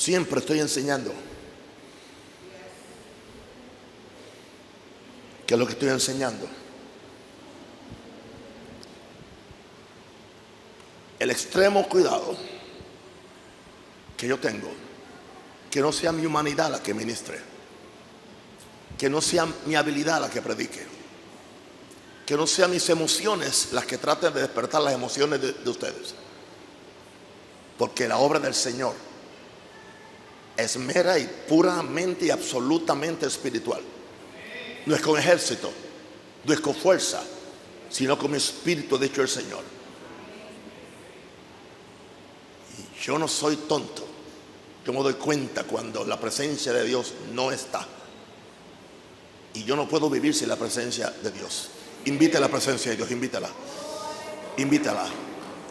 Siempre estoy enseñando. ¿Qué es lo que estoy enseñando? El extremo cuidado que yo tengo, que no sea mi humanidad la que ministre, que no sea mi habilidad la que predique, que no sean mis emociones las que traten de despertar las emociones de ustedes, porque la obra del Señor es mera y puramente y absolutamente espiritual. No es con ejército, no es con fuerza, sino con mi espíritu, ha dicho el Señor. Y yo no soy tonto. Yo me doy cuenta cuando la presencia de Dios no está. Y yo no puedo vivir sin la presencia de Dios. Invite a la presencia de Dios, invítala. Invítala,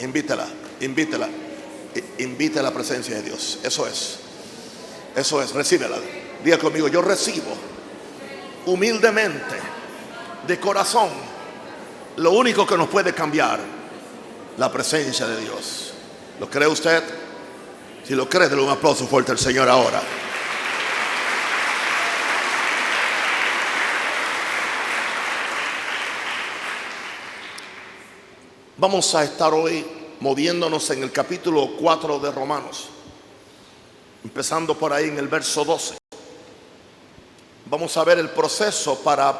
invítala, invítala. Invite a la presencia de Dios. Eso es, recíbela. Diga conmigo, yo recibo humildemente, de corazón, lo único que nos puede cambiar, la presencia de Dios. ¿Lo cree usted? Si lo cree, denle un aplauso fuerte al Señor ahora. Vamos a estar hoy moviéndonos en el capítulo 4 de Romanos, empezando por ahí en el verso 12. Vamos a ver el proceso para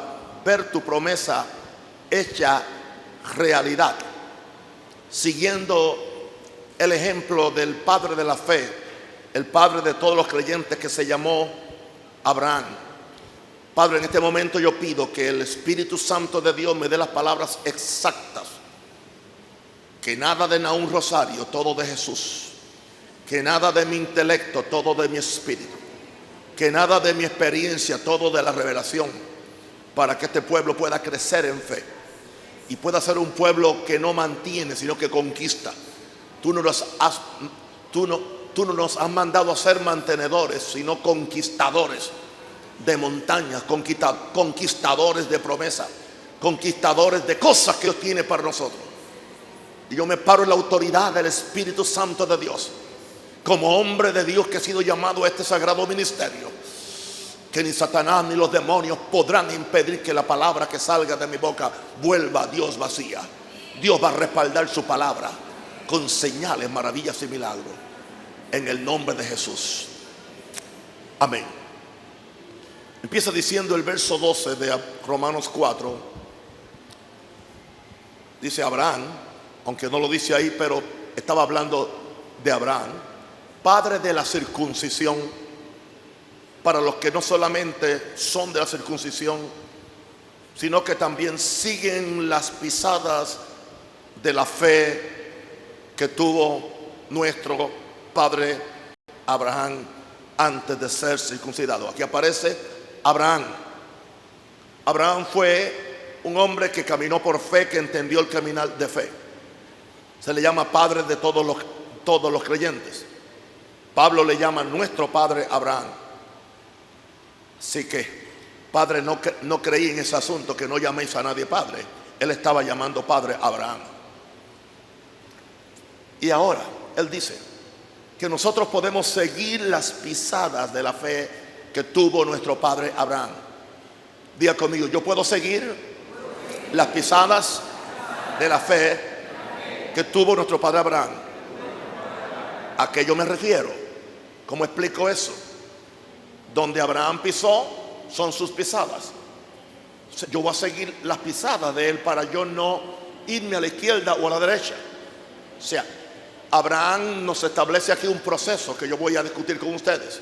ver tu promesa hecha realidad, siguiendo el ejemplo del padre de la fe, el padre de todos los creyentes, que se llamó Abraham. Padre, en este momento yo pido que el Espíritu Santo de Dios me dé las palabras exactas, que nada de Nahum Rosario, todo de Jesús, que nada de mi intelecto, todo de mi espíritu, que nada de mi experiencia, todo de la revelación, para que este pueblo pueda crecer en fe y pueda ser un pueblo que no mantiene, sino que conquista. Tú no nos has mandado a ser mantenedores, sino conquistadores de montañas, conquistadores de promesas, conquistadores de cosas que Dios tiene para nosotros. Y yo me paro en la autoridad del Espíritu Santo de Dios, como hombre de Dios que he sido llamado a este sagrado ministerio, que ni Satanás ni los demonios podrán impedir que la palabra que salga de mi boca vuelva a Dios vacía. Dios va a respaldar su palabra con señales, maravillas y milagros, en el nombre de Jesús. Amén. Empieza diciendo el verso 12 de Romanos 4. Dice Abraham, aunque no lo dice ahí, pero estaba hablando de Abraham, padre de la circuncisión, para los que no solamente son de la circuncisión, sino que también siguen las pisadas de la fe que tuvo nuestro padre Abraham antes de ser circuncidado. Aquí aparece Abraham. Abraham fue un hombre que caminó por fe, que entendió el caminar de fe. Se le llama padre de todos los creyentes. Pablo le llama nuestro padre Abraham. Así que, padre, no creí en ese asunto, que no llaméis a nadie padre. Él estaba llamando padre a Abraham. Y ahora, él dice que nosotros podemos seguir las pisadas de la fe que tuvo nuestro padre Abraham. Diga conmigo, yo puedo seguir las pisadas de la fe que tuvo nuestro padre Abraham. ¿A qué yo me refiero? ¿Cómo explico eso? Donde Abraham pisó son sus pisadas. Yo voy a seguir las pisadas de él para yo no irme a la izquierda o a la derecha. O sea, Abraham nos establece aquí un proceso que yo voy a discutir con ustedes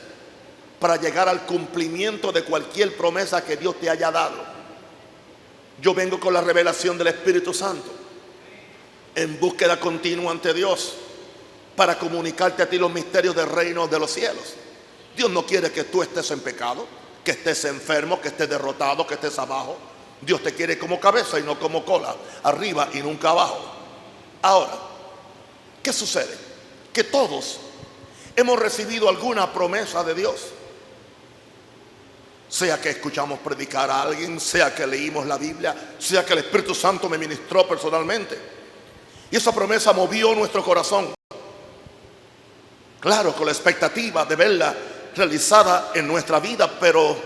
para llegar al cumplimiento de cualquier promesa que Dios te haya dado. Yo vengo con la revelación del Espíritu Santo en búsqueda continua ante Dios para comunicarte a ti los misterios del reino de los cielos. Dios no quiere que tú estés en pecado, que estés enfermo, que estés derrotado, que estés abajo. Dios te quiere como cabeza y no como cola, arriba y nunca abajo. Ahora, ¿qué sucede? Que todos hemos recibido alguna promesa de Dios. Sea que escuchamos predicar a alguien, sea que leímos la Biblia, sea que el Espíritu Santo me ministró personalmente. Y esa promesa movió nuestro corazón. Claro, con la expectativa de verla realizada en nuestra vida, pero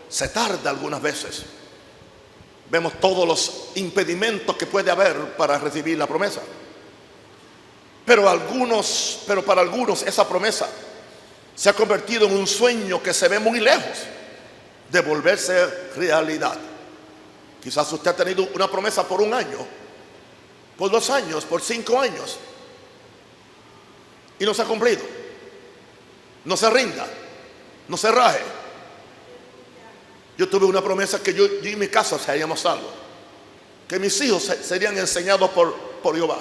se tarda algunas veces. Vemos todos los impedimentos que puede haber para recibir la promesa. Pero para algunos esa promesa se ha convertido en un sueño que se ve muy lejos de volverse realidad. Quizás usted ha tenido una promesa por un año, por 2 años, por 5 años, y no se ha cumplido. No se rinda, no se raje. Yo tuve una promesa que yo y mi casa seríamos salvos, que mis hijos serían enseñados por Jehová.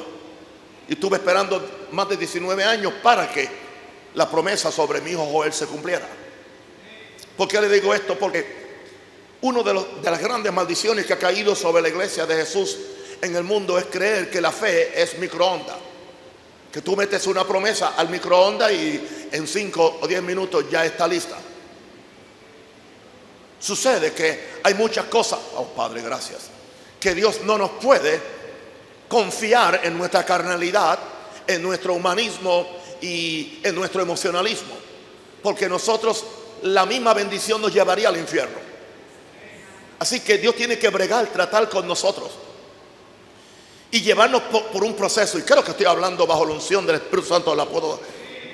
Y estuve esperando más de 19 años para que la promesa sobre mi hijo Joel se cumpliera. ¿Por qué le digo esto? Porque una de las grandes maldiciones que ha caído sobre la iglesia de Jesús en el mundo es creer que la fe es microondas. Que tú metes una promesa al microondas y en 5 o 10 minutos ya está lista. Sucede que hay muchas cosas, oh Padre, gracias, que Dios no nos puede confiar en nuestra carnalidad, en nuestro humanismo y en nuestro emocionalismo, porque nosotros la misma bendición nos llevaría al infierno. Así que Dios tiene que bregar, tratar con nosotros y llevarnos por un proceso. Y creo que estoy hablando bajo la unción del Espíritu Santo, la puedo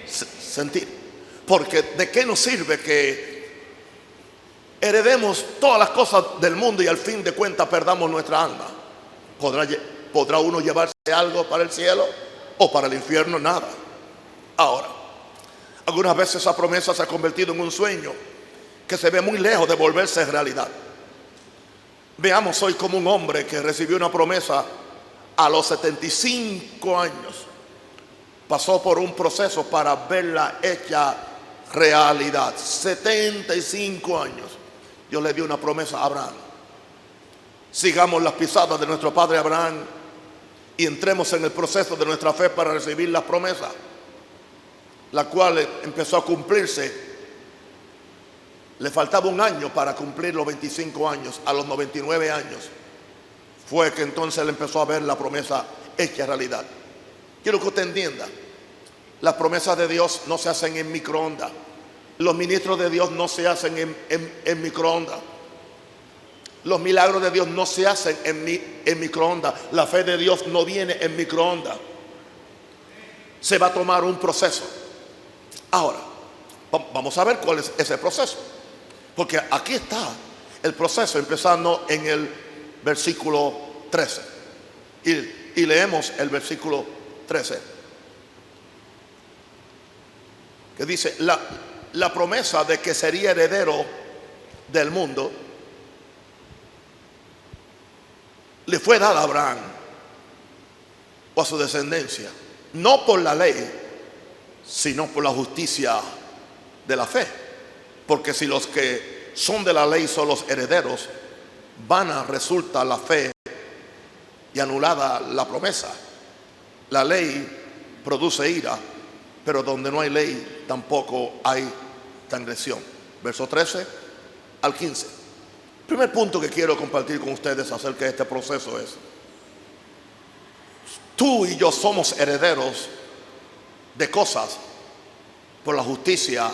sentir. Porque ¿de qué nos sirve que heredemos todas las cosas del mundo y al fin de cuentas perdamos nuestra alma? ¿Podrá uno llevarse algo para el cielo o para el infierno? Nada. Ahora, algunas veces esa promesa se ha convertido en un sueño que se ve muy lejos de volverse realidad. Veamos hoy como un hombre que recibió una promesa a los 75 años pasó por un proceso para verla hecha realidad. 75 años. Dios le dio una promesa a Abraham. Sigamos las pisadas de nuestro padre Abraham y entremos en el proceso de nuestra fe para recibir las promesas, la cual empezó a cumplirse. Le faltaba un año para cumplir los 25 años. A los 99 años fue que entonces él empezó a ver la promesa hecha realidad. Quiero que usted entienda, las promesas de Dios no se hacen en microondas. Los ministros de Dios no se hacen en microondas. Los milagros de Dios no se hacen en microondas. La fe de Dios no viene en microondas. Se va a tomar un proceso. Ahora, vamos a ver cuál es ese proceso. Porque aquí está el proceso, empezando en el versículo 13. Y leemos el versículo 13. Que dice, la promesa de que sería heredero del mundo le fue dada a Abraham o a su descendencia, no por la ley, sino por la justicia de la fe. Porque si los que son de la ley son los herederos, vana resulta la fe y anulada la promesa. La ley produce ira, pero donde no hay ley tampoco hay transgresión. Verso 13 al 15. El primer punto que quiero compartir con ustedes acerca de este proceso es: tú y yo somos herederos de cosas por la justicia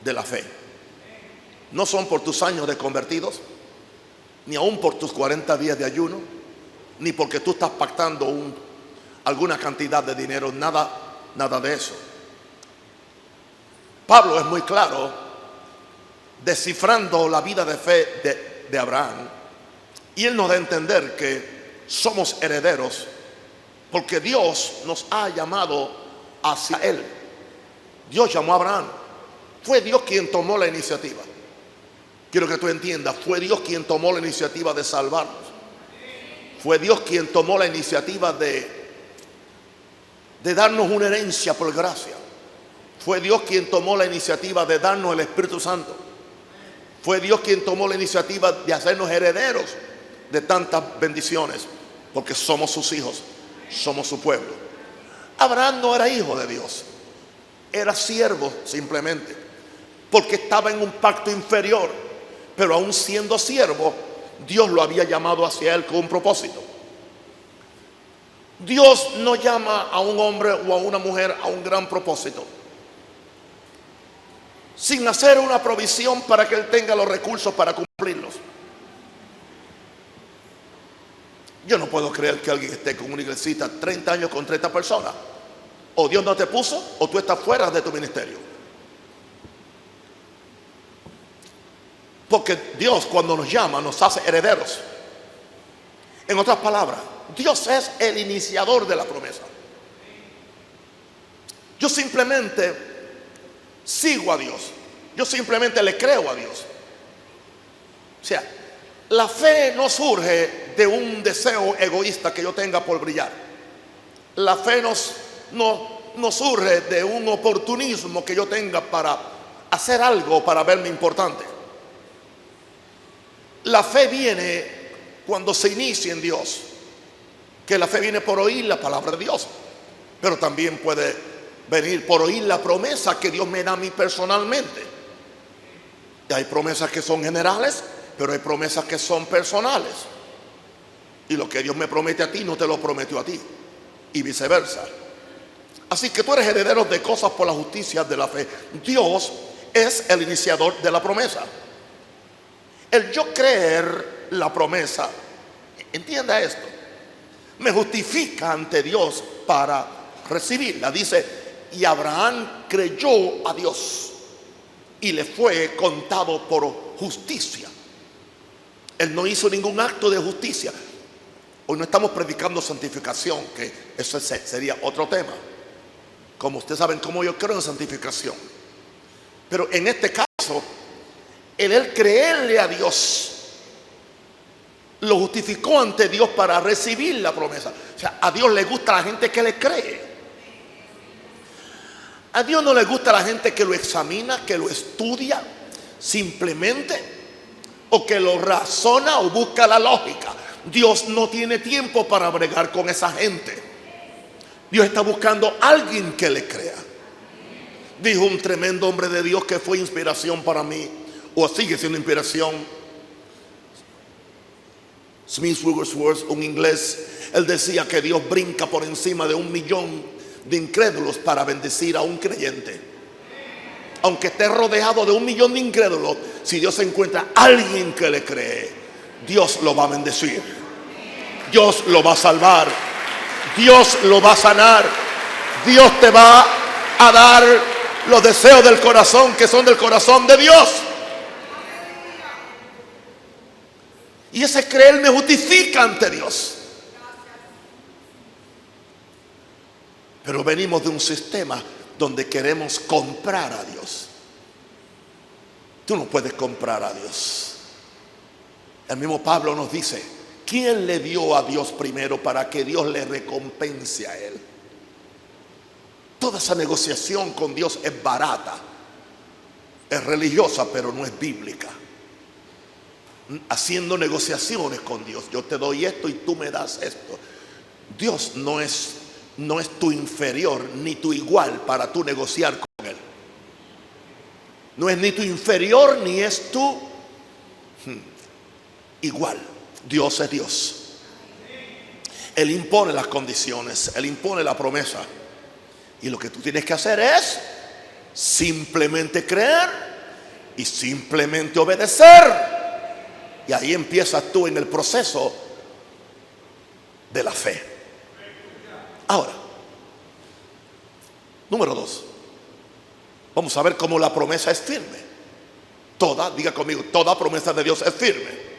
de la fe. No son por tus años de convertidos, ni aún por tus 40 días de ayuno, ni porque tú estás pactando alguna cantidad de dinero, nada de eso. Pablo es muy claro descifrando la vida de fe de Abraham, y él nos da a entender que somos herederos porque Dios nos ha llamado hacia él. Dios llamó a Abraham. Fue Dios quien tomó la iniciativa. Quiero que tú entiendas, fue Dios quien tomó la iniciativa de salvarnos. Fue Dios quien tomó la iniciativa de darnos una herencia por gracia. Fue Dios quien tomó la iniciativa de darnos el Espíritu Santo. Fue Dios quien tomó la iniciativa de hacernos herederos de tantas bendiciones, porque somos sus hijos, somos su pueblo. Abraham no era hijo de Dios, era siervo simplemente, porque estaba en un pacto inferior, pero aún siendo siervo, Dios lo había llamado hacia él con un propósito. Dios no llama a un hombre o a una mujer a un gran propósito sin hacer una provisión para que él tenga los recursos para cumplirlos. Yo no puedo creer que alguien esté con una iglesita 30 años con 30 personas. O Dios no te puso, o tú estás fuera de tu ministerio. Porque Dios, cuando nos llama, nos hace herederos. En otras palabras, Dios es el iniciador de la promesa. Yo simplemente sigo a Dios. Yo simplemente le creo a Dios. O sea, la fe no surge de un deseo egoísta que yo tenga por brillar. La fe no surge de un oportunismo que yo tenga para hacer algo, para verme importante. La fe viene cuando se inicia en Dios. Que la fe viene por oír la palabra de Dios, pero también puede venir por oír la promesa que Dios me da a mí personalmente. Y hay promesas que son generales, pero hay promesas que son personales. Y lo que Dios me promete a ti no te lo prometió a ti, y viceversa. Así que tú eres heredero de cosas por la justicia de la fe. Dios es el iniciador de la promesa. El yo creer la promesa, entienda esto, me justifica ante Dios para recibirla. Dice, y Abraham creyó a Dios y le fue contado por justicia. Él no hizo ningún acto de justicia. Hoy no estamos predicando santificación, que eso sería otro tema. Como ustedes saben, cómo yo creo en santificación. Pero en este caso, el creerle a Dios lo justificó ante Dios para recibir la promesa. O sea, a Dios le gusta la gente que le cree. A Dios no le gusta la gente que lo examina, que lo estudia simplemente, o que lo razona o busca la lógica. Dios no tiene tiempo para bregar con esa gente. Dios está buscando a alguien que le crea. Dijo un tremendo hombre de Dios que fue inspiración para mí, o sigue siendo inspiración, Smith Wigglesworth, un inglés. Él decía que Dios brinca por encima de 1 millón de incrédulos para bendecir a un creyente. Aunque esté rodeado de 1 millón de incrédulos, si Dios encuentra a alguien que le cree, Dios lo va a bendecir, Dios lo va a salvar, Dios lo va a sanar, Dios te va a dar los deseos del corazón que son del corazón de Dios. Y ese creer me justifica ante Dios. Pero venimos de un sistema donde queremos comprar a Dios. Tú no puedes comprar a Dios. El mismo Pablo nos dice, ¿quién le dio a Dios primero para que Dios le recompense a él? Toda esa negociación con Dios es barata, es religiosa, pero no es bíblica. Haciendo negociaciones con Dios, yo te doy esto y tú me das esto. Dios no es tu inferior ni tu igual para tú negociar con él. No es ni tu inferior ni es tu igual. Dios es Dios. Él impone las condiciones, Él impone la promesa, y lo que tú tienes que hacer es simplemente creer y simplemente obedecer. Y ahí empiezas tú en el proceso de la fe. Ahora, número 2, vamos a ver cómo la promesa es firme. Diga conmigo, toda promesa de Dios es firme.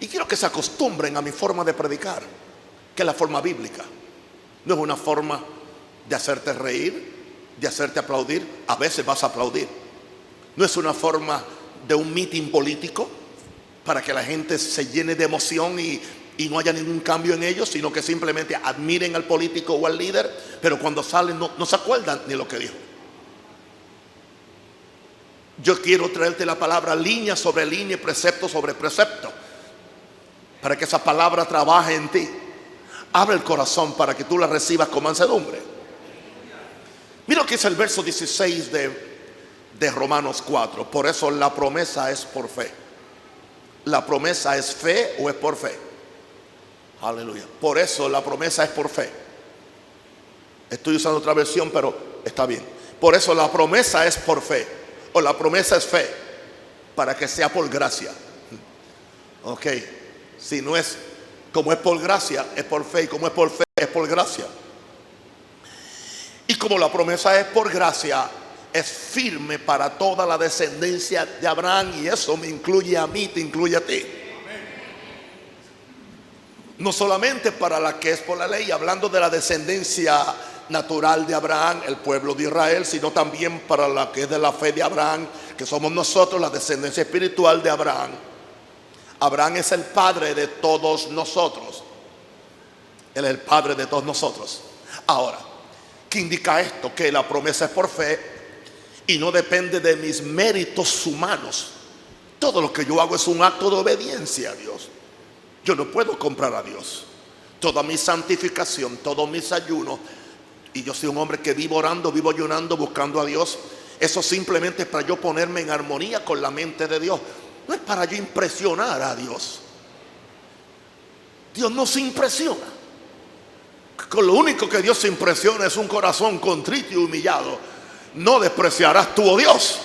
Y quiero que se acostumbren a mi forma de predicar, que es la forma bíblica. No es una forma de hacerte reír, de hacerte aplaudir. A veces vas a aplaudir. No es una forma de un mitin político para que la gente se llene de emoción y no haya ningún cambio en ellos, sino que simplemente admiren al político o al líder, pero cuando salen no se acuerdan ni lo que dijo. Yo quiero traerte la palabra línea sobre línea, precepto sobre precepto, para que esa palabra trabaje en ti. Abre el corazón para que tú la recibas con mansedumbre. Mira lo que es el verso 16 de Romanos 4. Por eso la promesa es por fe. ¿La promesa es fe o es por fe? Aleluya. Por eso la promesa es por fe. Estoy usando otra versión, pero está bien. Por eso la promesa es por fe, o la promesa es fe, para que sea por gracia. Ok, si no es, como es por gracia, es por fe, y como es por fe, es por gracia. Y como la promesa es por gracia, es firme para toda la descendencia de Abraham, y eso me incluye a mí, te incluye a ti. No solamente para la que es por la ley, hablando de la descendencia natural de Abraham, el pueblo de Israel, sino también para la que es de la fe de Abraham, que somos nosotros, la descendencia espiritual de Abraham. Abraham es el padre de todos nosotros. Él es el padre de todos nosotros. Ahora, ¿qué indica esto? Que la promesa es por fe y no depende de mis méritos humanos. Todo lo que yo hago es un acto de obediencia a Dios. Yo no puedo comprar a Dios. Toda mi santificación, todos mis ayunos, y yo soy un hombre que vivo orando, vivo ayunando, buscando a Dios. Eso simplemente es para yo ponerme en armonía con la mente de Dios. No es para yo impresionar a Dios. Dios no se impresiona. Con lo único que Dios se impresiona es un corazón contrito y humillado. No despreciarás tú, oh Dios.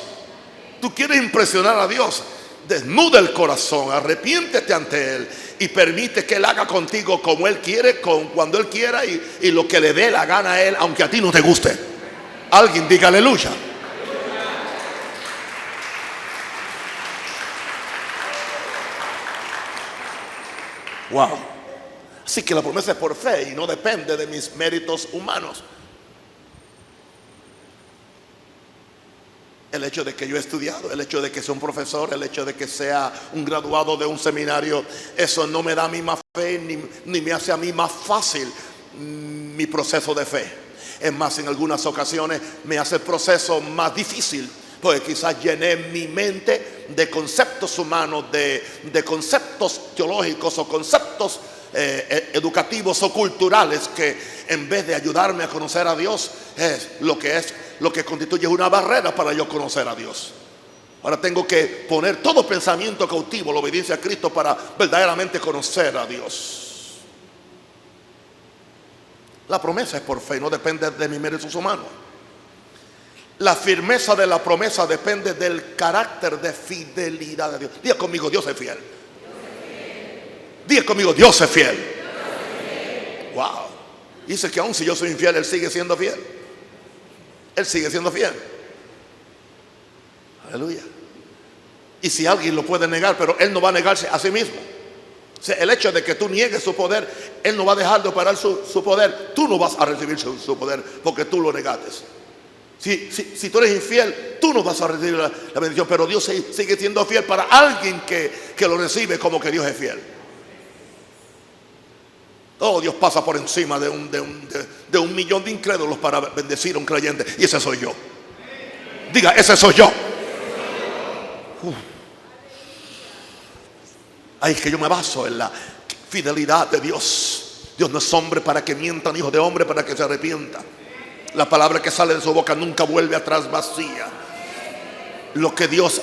Tú quieres impresionar a Dios. Desnuda el corazón, arrepiéntete ante Él y permite que Él haga contigo como Él quiere, cuando Él quiera, y lo que le dé la gana a Él, aunque a ti no te guste. Alguien diga aleluya. Wow. Así que la promesa es por fe y no depende de mis méritos humanos. El hecho de que yo he estudiado, el hecho de que sea un profesor, el hecho de que sea un graduado de un seminario, eso no me da a mí más fe ni me hace a mí más fácil mi proceso de fe. Es más, en algunas ocasiones me hace el proceso más difícil, porque quizás llené mi mente de conceptos humanos, de conceptos teológicos o conceptos educativos o culturales, que en vez de ayudarme a conocer a Dios, es lo que constituye una barrera para yo conocer a Dios. Ahora tengo que poner todo pensamiento cautivo a la obediencia a Cristo para verdaderamente conocer a Dios. La promesa es por fe, no depende de mis méritos humanos. La firmeza de la promesa depende del carácter de fidelidad de Dios. Diga conmigo, Dios es fiel. Diga conmigo, Dios es fiel. Wow. Dice que aun si yo soy infiel, Él sigue siendo fiel. Él sigue siendo fiel. Aleluya. Y si alguien lo puede negar, pero Él no va a negarse a sí mismo. O sea, el hecho de que tú niegues su poder, Él no va a dejar de operar su poder. Tú no vas a recibir su poder porque tú lo negaste. Si tú eres infiel, tú no vas a recibir la bendición, pero Dios sigue siendo fiel para alguien que lo recibe como que Dios es fiel. Oh, Dios pasa por encima de un millón de incrédulos para bendecir a un creyente, y ese soy yo. Diga, ese soy yo. Ay, es que yo me baso en la fidelidad de Dios. Dios no es hombre para que mienta, ni hijo de hombre para que se arrepienta. La palabra que sale de su boca nunca vuelve atrás vacía. Lo que Dios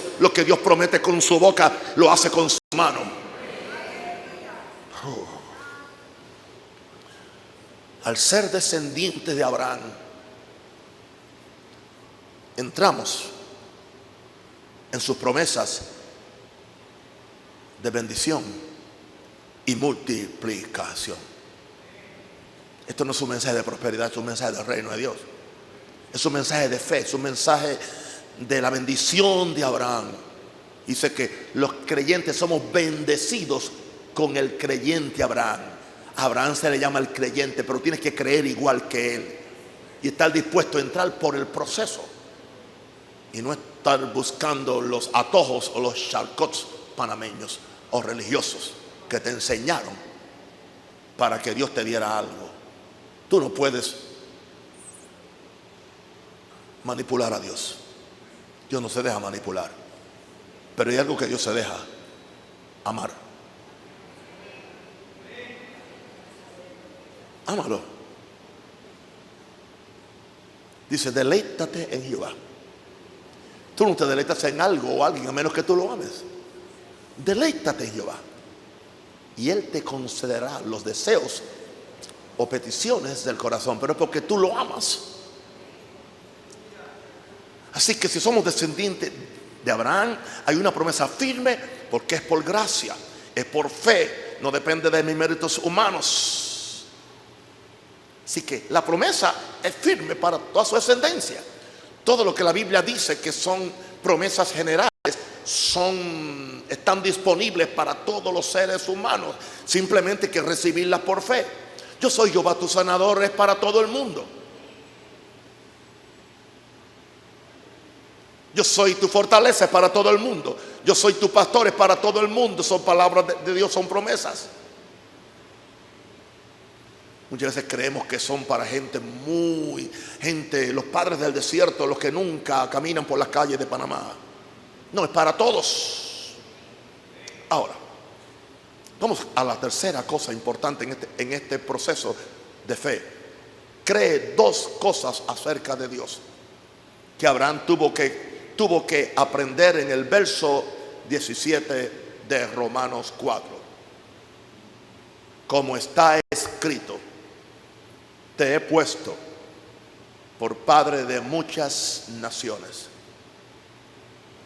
promete con su boca, lo hace con su mano. Al ser descendiente de Abraham, entramos en sus promesas de bendición y multiplicación. Esto no es un mensaje de prosperidad, es un mensaje del reino de Dios. Es un mensaje de fe, es un mensaje de la bendición de Abraham. Dice que los creyentes somos bendecidos con el creyente Abraham. A Abraham se le llama el creyente, pero tienes que creer igual que él y estar dispuesto a entrar por el proceso y no estar buscando los atojos o los charcots panameños o religiosos que te enseñaron para que Dios te diera algo. Tú no puedes manipular a Dios. Dios no se deja manipular, pero hay algo que Dios se deja amar. Ámalo. Dice, deleítate en Jehová. Tú no te deleitas en algo o alguien a menos que tú lo ames. Deleítate en Jehová. y Él te concederá los deseos o peticiones del corazón, pero es porque tú lo amas. Así que si somos descendientes de Abraham, hay una promesa firme porque es por gracia, es por fe, no depende de mis méritos humanos. Así que la promesa es firme para toda su descendencia. Todo lo que la Biblia dice que son promesas generales están disponibles para todos los seres humanos. Simplemente hay que recibirlas por fe. Yo soy Jehová tu sanador, es para todo el mundo. Yo soy tu fortaleza, es para todo el mundo. Yo soy tu pastor, es para todo el mundo. Son palabras de Dios, son promesas. Muchas veces creemos que son para gente, los padres del desierto, los que nunca caminan por las calles de Panamá. No, es para todos. Ahora, vamos a la tercera cosa importante en este proceso de fe. Cree dos cosas acerca de Dios que Abraham tuvo que aprender en el verso 17 de Romanos 4. Como está escrito: te he puesto por padre de muchas naciones.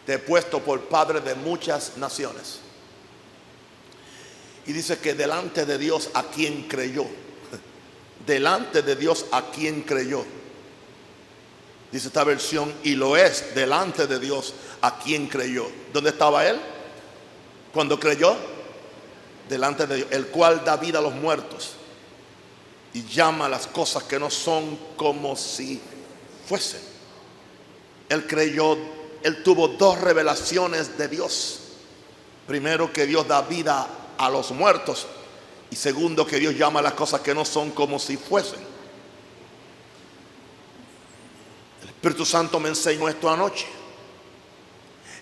Te he puesto por padre de muchas naciones. Y dice que delante de Dios a quien creyó. Delante de Dios a quien creyó. Dice esta versión, y lo es delante de Dios a quien creyó. ¿Dónde estaba él? Cuando creyó, delante de Dios, el cual da vida a los muertos y llama las cosas que no son como si fuesen. Él creyó, él tuvo dos revelaciones de Dios. Primero, que Dios da vida a los muertos, y segundo, que Dios llama las cosas que no son como si fuesen. El Espíritu Santo me enseñó esto anoche.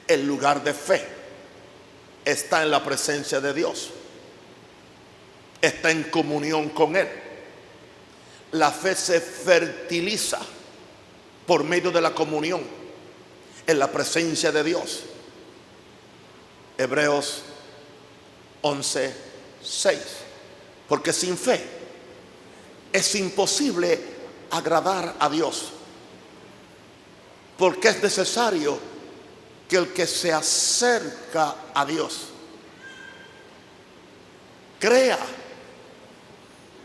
El lugar de fe está en la presencia de Dios, está en comunión con Él. La fe se fertiliza por medio de la comunión en la presencia de Dios. Hebreos 11:6. Porque sin fe es imposible agradar a Dios, porque es necesario que el que se acerca a Dios crea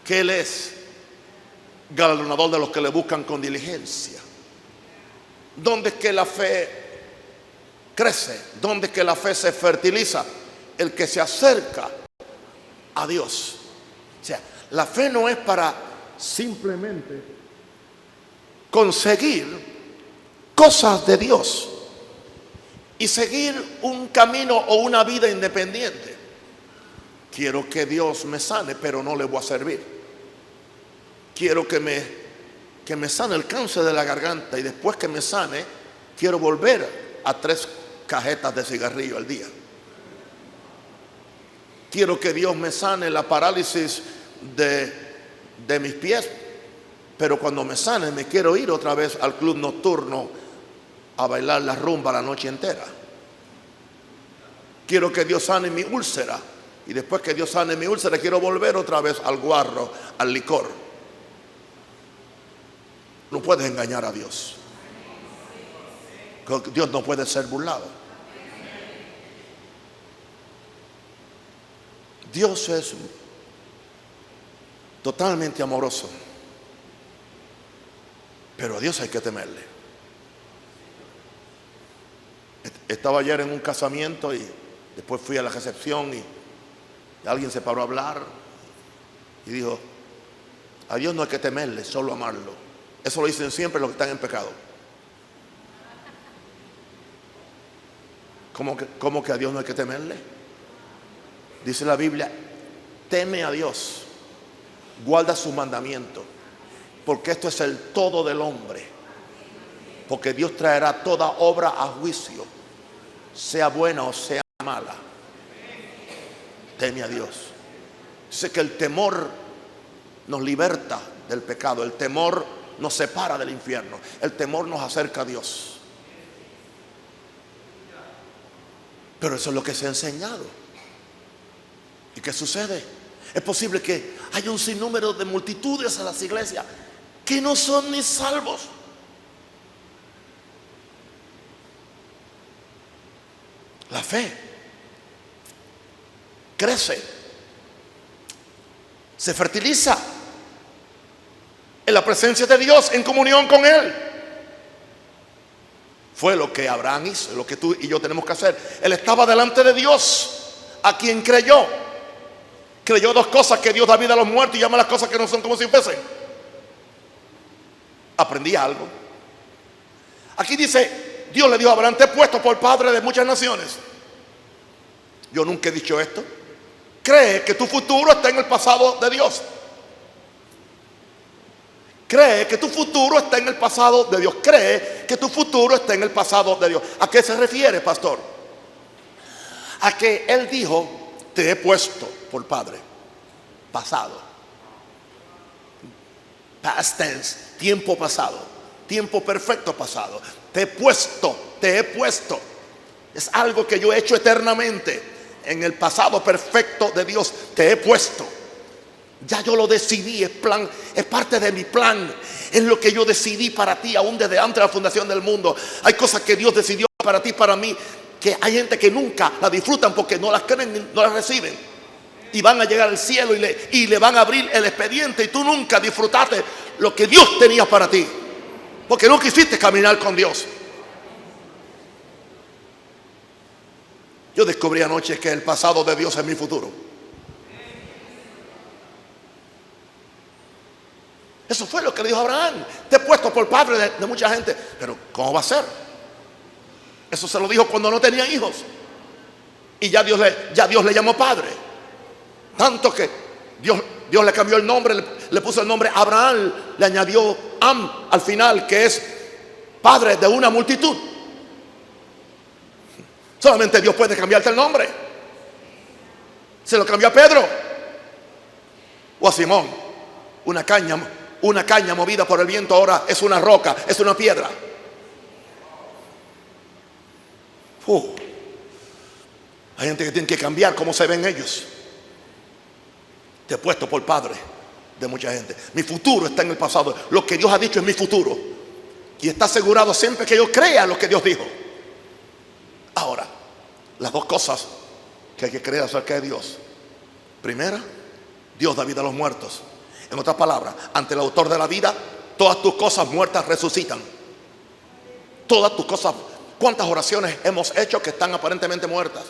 que Él es galardonador de los que le buscan con diligencia. ¿Dónde es que la fe crece? ¿Dónde es que la fe se fertiliza? El que se acerca a Dios. O sea, la fe no es para simplemente conseguir cosas de Dios y seguir un camino o una vida independiente. Quiero que Dios me sane, pero no le voy a servir. Quiero que me sane el cáncer de la garganta, y después que me sane, quiero volver a 3 cajetas de cigarrillo al día. Quiero que Dios me sane la parálisis de mis pies, pero cuando me sane me quiero ir otra vez al club nocturno a bailar la rumba la noche entera. Quiero que Dios sane mi úlcera, y después que Dios sane mi úlcera quiero volver otra vez al guarro, al licor. No puedes engañar a Dios. Dios no puede ser burlado. Dios es totalmente amoroso, pero a Dios hay que temerle. Estaba ayer en un casamiento y después fui a la recepción y alguien se paró a hablar y dijo: a Dios no hay que temerle, solo amarlo. Eso lo dicen siempre los que están en pecado. ¿Cómo que a Dios no hay que temerle? Dice la Biblia: teme a Dios, guarda sus mandamientos, porque esto es el todo del hombre. Porque Dios traerá toda obra a juicio, sea buena o sea mala. Teme a Dios. Dice que el temor nos liberta del pecado, el temor nos separa del infierno, el temor nos acerca a Dios. Pero eso es lo que se ha enseñado. ¿Y qué sucede? Es posible que haya un sinnúmero de multitudes en las iglesias que no son ni salvos. La fe crece, se fertiliza en la presencia de Dios, en comunión con Él. Fue lo que Abraham hizo, lo que tú y yo tenemos que hacer. Él estaba delante de Dios, a quien creyó. Creyó dos cosas: que Dios da vida a los muertos y llama las cosas que no son como si fuesen. Aprendí algo. Aquí dice, Dios le dijo a Abraham: te he puesto por padre de muchas naciones. Yo nunca he dicho esto. Cree que tu futuro está en el pasado de Dios. Cree que tu futuro está en el pasado de Dios. Cree que tu futuro está en el pasado de Dios. ¿A qué se refiere, pastor? A que Él dijo: te he puesto por padre. Pasado. Past tense. Tiempo pasado. Tiempo perfecto pasado. Te he puesto. Te he puesto. Es algo que yo he hecho eternamente. En el pasado perfecto de Dios. Te he puesto. Ya yo lo decidí, es parte de mi plan. Es lo que yo decidí para ti, aún desde antes de la fundación del mundo. Hay cosas que Dios decidió para ti, para mí, que hay gente que nunca las disfrutan porque no las creen, no las reciben. Y van a llegar al cielo y le van a abrir el expediente. Y tú nunca disfrutaste lo que Dios tenía para ti, porque no quisiste caminar con Dios. Yo descubrí anoche que el pasado de Dios es mi futuro. Eso fue lo que le dijo Abraham: te he puesto por padre de mucha gente. Pero ¿cómo va a ser? Eso se lo dijo cuando no tenía hijos. Y ya Dios le llamó padre. Tanto que Dios le cambió el nombre, le puso el nombre Abraham, le añadió Am al final, que es padre de una multitud. Solamente Dios puede cambiarte el nombre. Se lo cambió a Pedro o a Simón. Una caña movida por el viento ahora es una roca, es una piedra. Hay gente que tiene que cambiar cómo se ven ellos. Te he puesto por padre de mucha gente. Mi futuro está en el pasado. Lo que Dios ha dicho es mi futuro. Y está asegurado siempre que yo crea lo que Dios dijo. Ahora, las dos cosas que hay que creer acerca de Dios. Primera, Dios da vida a los muertos. En otras palabras, ante el autor de la vida, todas tus cosas muertas resucitan. Todas tus cosas. ¿Cuántas oraciones hemos hecho que están aparentemente muertas?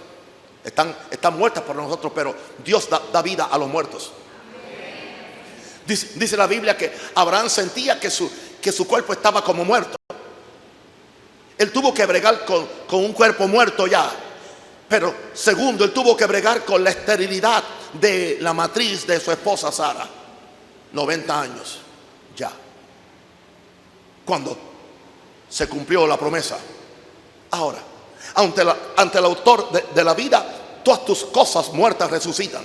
Están muertas por nosotros, pero Dios da vida a los muertos. Dice la Biblia que Abraham sentía que su cuerpo estaba como muerto. Él tuvo que bregar con un cuerpo muerto ya. Pero segundo, él tuvo que bregar con la esterilidad de la matriz de su esposa Sara. 90 años ya, cuando se cumplió la promesa. Ahora, ante el autor de la vida, todas tus cosas muertas resucitan.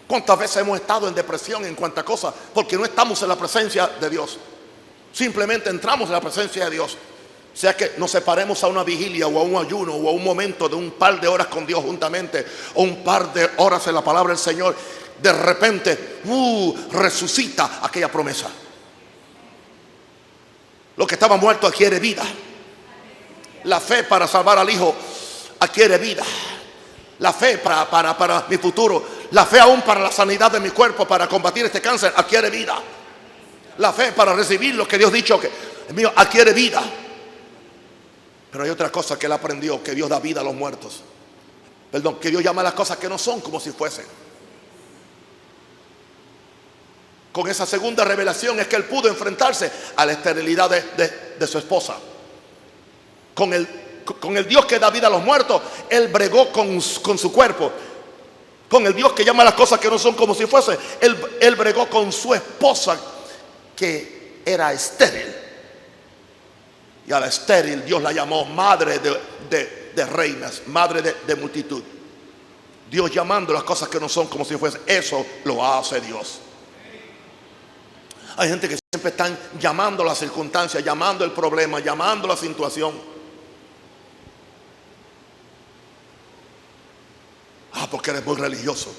¿Cuántas veces hemos estado en depresión en cuantas cosas? Porque no estamos en la presencia de Dios. Simplemente entramos en la presencia de Dios. Sea que nos separemos a una vigilia o a un ayuno o a un momento de un par de horas con Dios juntamente, o un par de horas en la palabra del Señor. De repente, resucita aquella promesa. Lo que estaba muerto adquiere vida. La fe para salvar al hijo adquiere vida. La fe para mi futuro. La fe aún para la sanidad de mi cuerpo, para combatir este cáncer, adquiere vida. La fe para recibir lo que Dios ha dicho que es mío, adquiere vida. Pero hay otra cosa que él aprendió: que Dios da vida a los muertos. Perdón, que Dios llama a las cosas que no son como si fuesen. Con esa segunda revelación es que él pudo enfrentarse a la esterilidad de su esposa. Con el Dios que da vida a los muertos, él bregó con su cuerpo. Con el Dios que llama a las cosas que no son como si fuesen, él bregó con su esposa, que era estéril. Y a la estéril Dios la llamó madre de reinas, madre de multitud. Dios llamando las cosas que no son como si fuesen. Eso lo hace Dios. Hay gente que siempre están llamando las circunstancias, llamando el problema, llamando la situación. Porque eres muy religioso.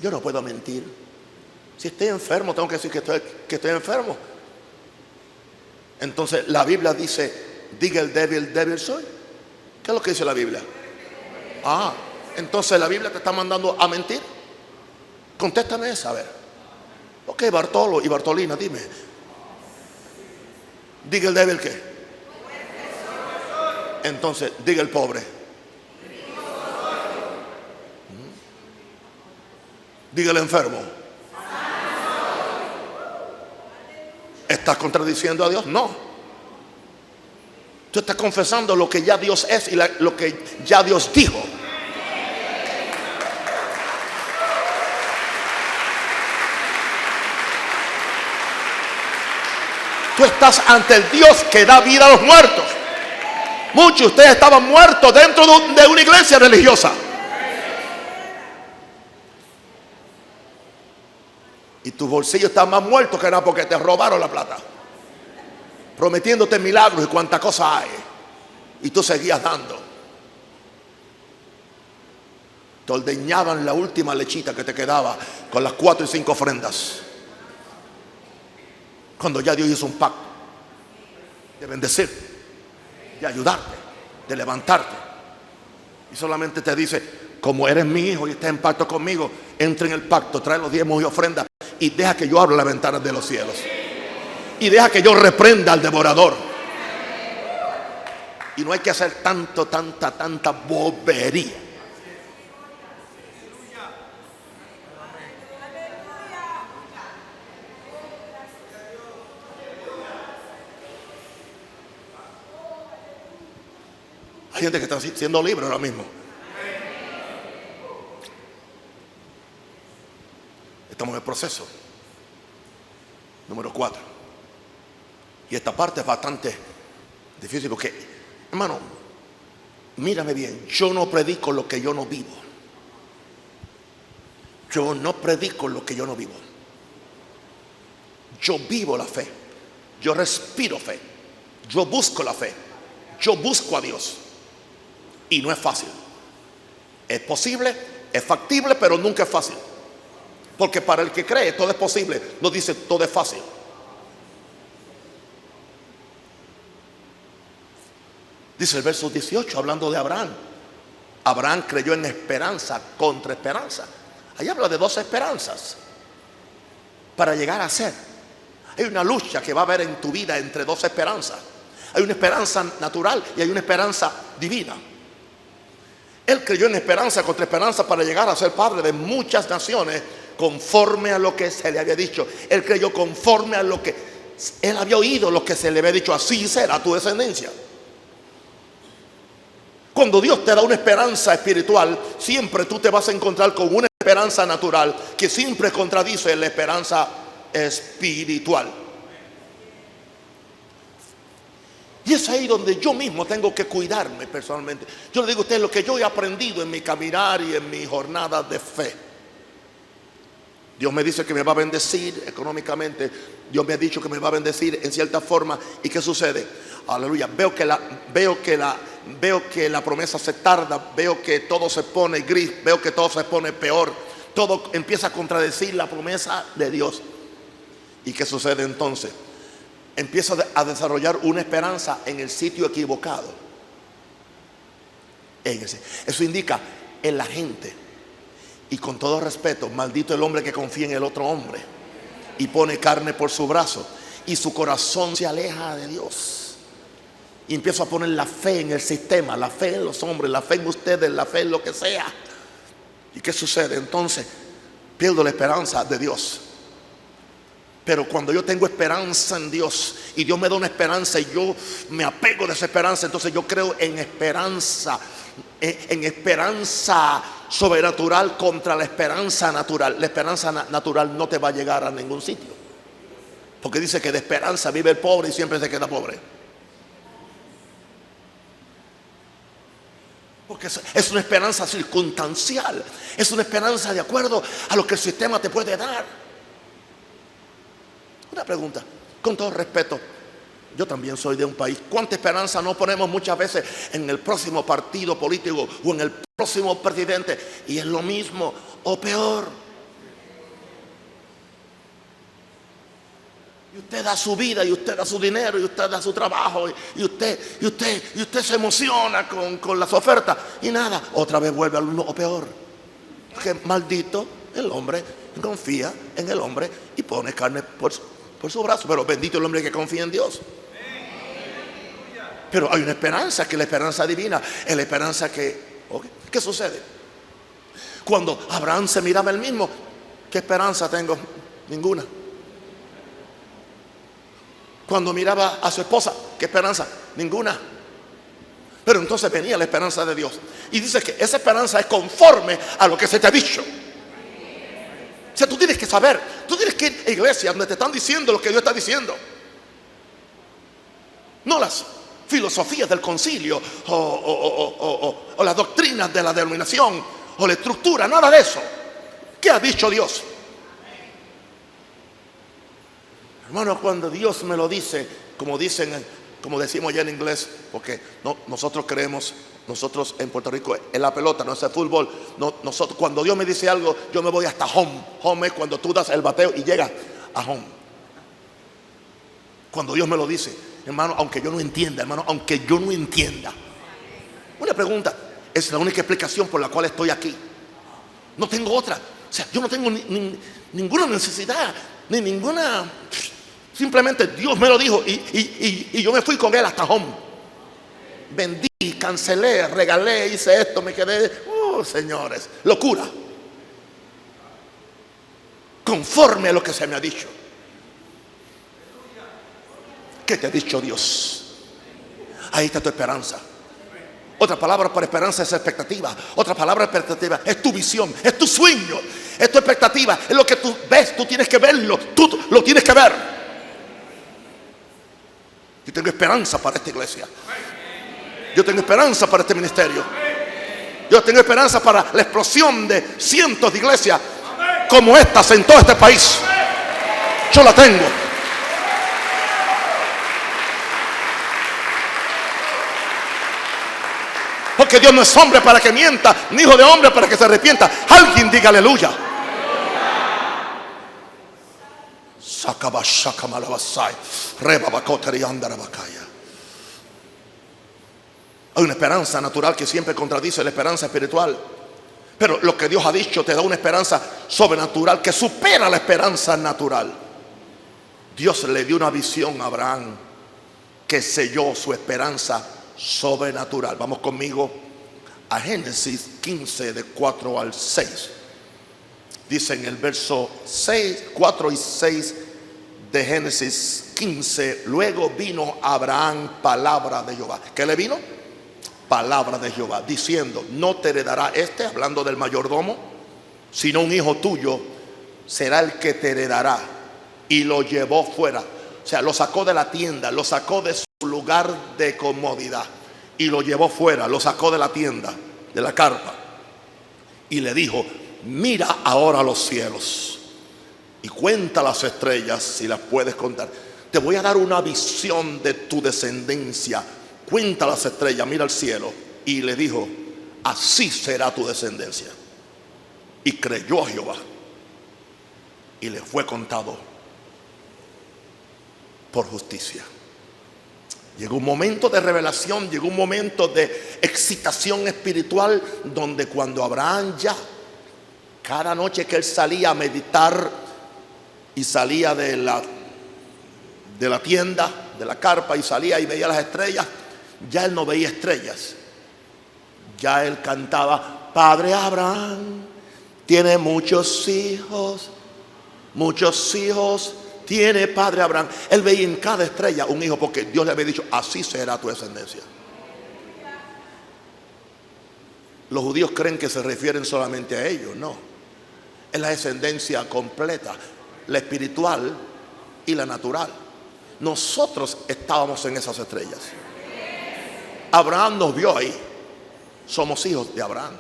Yo no puedo mentir. Si estoy enfermo, tengo que decir que estoy enfermo. Entonces la Biblia dice, diga el débil, débil soy. ¿Qué es lo que dice la Biblia? Entonces la Biblia te está mandando a mentir. Contéstame esa, a ver. Ok, Bartolo y Bartolina, dime. Diga el débil qué. Entonces diga el pobre. Diga el enfermo. ¿Estás contradiciendo a Dios? No. Tú estás confesando lo que ya Dios es y lo que ya Dios dijo. Tú estás ante el Dios que da vida a los muertos. Muchos de ustedes estaban muertos dentro de una iglesia religiosa. Y tu bolsillo está más muerto que nada porque te robaron la plata, prometiéndote milagros y cuánta cosa hay. Y tú seguías dando. Te ordeñaban la última lechita que te quedaba con las 4 y 5 ofrendas. Cuando ya Dios hizo un pacto de bendecir, de ayudarte, de levantarte. Y solamente te dice, como eres mi hijo y estás en pacto conmigo, entra en el pacto, trae los diezmos y ofrendas y deja que yo abra las ventanas de los cielos. Y deja que yo reprenda al devorador. Y no hay que hacer tanta bobería. Hay gente que está siendo libre ahora mismo. Estamos en el proceso número 4. Y esta parte es bastante difícil porque, hermano, mírame bien, yo no predico lo que yo no vivo. Yo no predico lo que yo no vivo. Yo vivo la fe. Yo respiro fe. Yo busco la fe. Yo busco a Dios. Y no es fácil. Es posible, es factible, pero nunca es fácil. Porque para el que cree todo es posible. No dice todo es fácil. Dice el verso 18 hablando de Abraham. Abraham creyó en esperanza contra esperanza. Ahí habla de 2 esperanzas para llegar a ser. Hay una lucha que va a haber en tu vida entre 2 esperanzas. Hay una esperanza natural y hay una esperanza divina. Él creyó en esperanza contra esperanza para llegar a ser padre de muchas naciones conforme a lo que se le había dicho. Él creyó conforme a lo que él había oído, lo que se le había dicho, así será tu descendencia. Cuando Dios te da una esperanza espiritual, siempre tú te vas a encontrar con una esperanza natural que siempre contradice la esperanza espiritual. Y es ahí donde yo mismo tengo que cuidarme personalmente. Yo le digo a ustedes lo que yo he aprendido en mi caminar y en mi jornada de fe. Dios me dice que me va a bendecir económicamente. Dios me ha dicho que me va a bendecir en cierta forma. ¿Y qué sucede? Aleluya. Veo que la promesa se tarda. Veo que todo se pone gris. Veo que todo se pone peor. Todo empieza a contradecir la promesa de Dios. ¿Y qué sucede entonces? Empiezo a desarrollar una esperanza en el sitio equivocado. Eso indica en la gente. Y con todo respeto, maldito el hombre que confía en el otro hombre y pone carne por su brazo y su corazón se aleja de Dios. Y empiezo a poner la fe en el sistema, la fe en los hombres, la fe en ustedes, la fe en lo que sea. ¿Y qué sucede? Entonces pierdo la esperanza de Dios. Pero cuando yo tengo esperanza en Dios y Dios me da una esperanza y yo me apego de esa esperanza, entonces yo creo en esperanza sobrenatural contra la esperanza natural. La esperanza natural no te va a llegar a ningún sitio, porque dice que de esperanza vive el pobre y siempre se queda pobre. Porque es una esperanza circunstancial, es una esperanza de acuerdo a lo que el sistema te puede dar. Una pregunta, con todo respeto, yo también soy de un país. ¿Cuánta esperanza no ponemos muchas veces en el próximo partido político o en el próximo presidente? Y es lo mismo o peor. Y usted da su vida, y usted da su dinero, y usted da su trabajo, y usted se emociona con las ofertas. Y nada, otra vez vuelve al uno o peor. Porque maldito el hombre confía en el hombre y pone carne por su brazo. Pero bendito el hombre que confía en Dios. Pero hay una esperanza, que es la esperanza divina. Es la esperanza que... ¿Qué sucede? Cuando Abraham se miraba él mismo, ¿qué esperanza tengo? Ninguna. Cuando miraba a su esposa, ¿qué esperanza? Ninguna. Pero entonces venía la esperanza de Dios. Y dice que esa esperanza es conforme a lo que se te ha dicho. O sea, tú tienes que saber, tú tienes que ir a iglesias donde te están diciendo lo que Dios está diciendo. No las filosofías del concilio o las doctrinas de la denominación o la estructura, nada de eso. ¿Qué ha dicho Dios? Hermano, cuando Dios me lo dice, como decimos allá en inglés, porque nosotros creemos, nosotros en Puerto Rico es la pelota, no es el fútbol. Nosotros, cuando Dios me dice algo, yo me voy hasta home. Home es cuando tú das el bateo y llegas a home. Cuando Dios me lo dice, hermano, aunque yo no entienda, Una pregunta, es la única explicación por la cual estoy aquí. No tengo otra. O sea, yo no tengo ninguna necesidad, ni ninguna... Simplemente Dios me lo dijo y yo me fui con él hasta home. Vendí, cancelé, regalé, hice esto, me quedé... señores, locura. Conforme a lo que se me ha dicho. ¿Qué te ha dicho Dios? Ahí está tu esperanza. Otra palabra para esperanza es expectativa. Otra palabra para expectativa es tu visión, es tu sueño, es tu expectativa, es lo que tú ves, tú tienes que verlo, tú lo tienes que ver. Yo tengo esperanza para esta iglesia. Yo tengo esperanza para este ministerio. Yo tengo esperanza para la explosión de cientos de iglesias como estas en todo este país. Yo la tengo. Porque Dios no es hombre para que mienta, ni hijo de hombre para que se arrepienta. Alguien diga aleluya. Hay una esperanza natural que siempre contradice la esperanza espiritual. Pero lo que Dios ha dicho te da una esperanza sobrenatural que supera la esperanza natural. Dios le dio una visión a Abraham que selló su esperanza sobrenatural. Vamos conmigo a Génesis 15, de 4 al 6. Dice en el verso 4 y 6 de Génesis 15: luego vino a Abraham palabra de Jehová. ¿Qué le vino? Palabra de Jehová, diciendo: no te heredará hablando del mayordomo, sino un hijo tuyo será el que te heredará. Y lo llevó fuera. O sea, lo sacó de la tienda, lo sacó de su lugar de comodidad y lo llevó fuera, lo sacó de la tienda, de la carpa, y le dijo: mira ahora los cielos y cuenta las estrellas si las puedes contar. Te voy a dar una visión de tu descendencia. Cuenta las estrellas, mira el cielo. Y le dijo: así será tu descendencia. Y creyó a Jehová y le fue contado por justicia. Llegó un momento de revelación, llegó un momento de excitación espiritual, donde cuando Abraham ya, cada noche que él salía a meditar y salía de la tienda, de la carpa, y salía y veía las estrellas, ya él no veía estrellas. Ya él cantaba: Padre Abraham tiene muchos hijos tiene Padre Abraham. Él veía en cada estrella un hijo, porque Dios le había dicho: así será tu descendencia. Los judíos creen que se refieren solamente a ellos. No, es la descendencia completa, la espiritual y la natural. Nosotros estábamos en esas estrellas. Abraham nos vio ahí. Somos hijos de Abraham.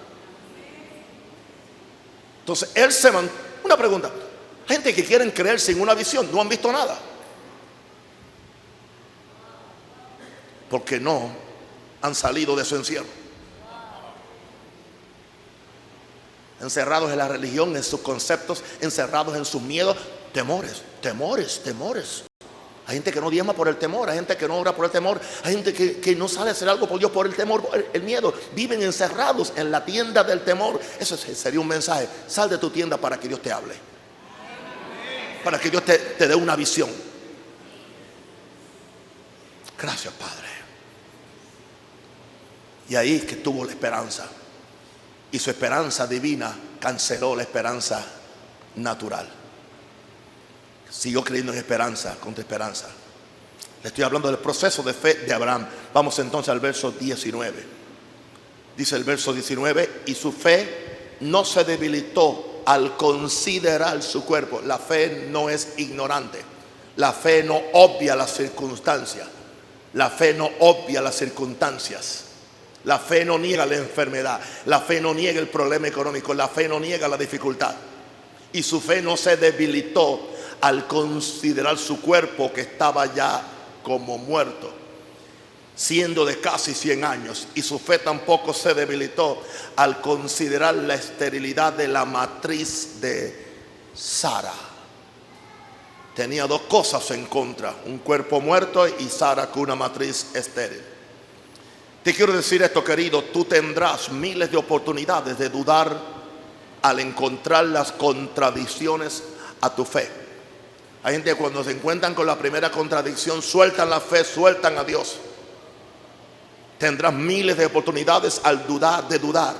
Entonces él una pregunta: gente que quieren creer sin una visión, no han visto nada, porque no han salido de su encierro, encerrados en la religión, en sus conceptos, encerrados en sus miedos, temores. Hay gente que no diezma por el temor, hay gente que no ora por el temor, hay gente que no sale a hacer algo por Dios por el temor, por el miedo. Viven encerrados en la tienda del temor. Eso sería un mensaje. Sal de tu tienda para que Dios te hable, para que Dios te dé una visión. Gracias, Padre. Y ahí es que tuvo la esperanza. Y su esperanza divina canceló la esperanza natural. Siguió creyendo en esperanza contra esperanza. Le estoy hablando del proceso de fe de Abraham. Vamos entonces al verso 19. Dice el verso 19: y su fe no se debilitó al considerar su cuerpo. La fe no es ignorante. La fe no obvia las circunstancias. La fe no obvia las circunstancias. La fe no niega la enfermedad. La fe no niega el problema económico. La fe no niega la dificultad. Y su fe no se debilitó al considerar su cuerpo, que estaba ya como muerto, siendo de casi 100 años. Y su fe tampoco se debilitó al considerar la esterilidad de la matriz de Sara. Tenía dos cosas en contra: un cuerpo muerto y Sara con una matriz estéril. Te quiero decir esto, querido: tú tendrás miles de oportunidades de dudar al encontrar las contradicciones a tu fe. Hay gente que cuando se encuentran con la primera contradicción sueltan la fe, sueltan a Dios. Tendrás miles de oportunidades al dudar de dudar.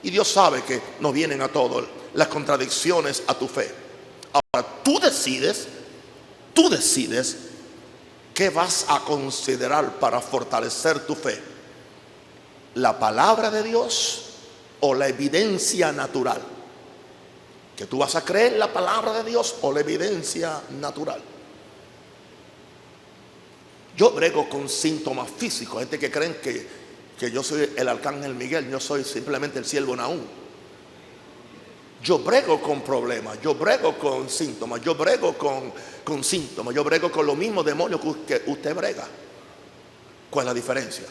Y Dios sabe que nos vienen a todos las contradicciones a tu fe. Ahora tú decides qué vas a considerar para fortalecer tu fe: la palabra de Dios o la evidencia natural. Que tú vas a creer la palabra de Dios o la evidencia natural. Yo brego con síntomas físicos. Gente que creen que yo soy el arcángel Miguel. Yo soy simplemente el siervo Nahum. Yo brego con problemas. Yo brego con síntomas. Yo brego con síntomas. Yo brego con los mismos demonios que usted brega. ¿Cuál es la diferencia?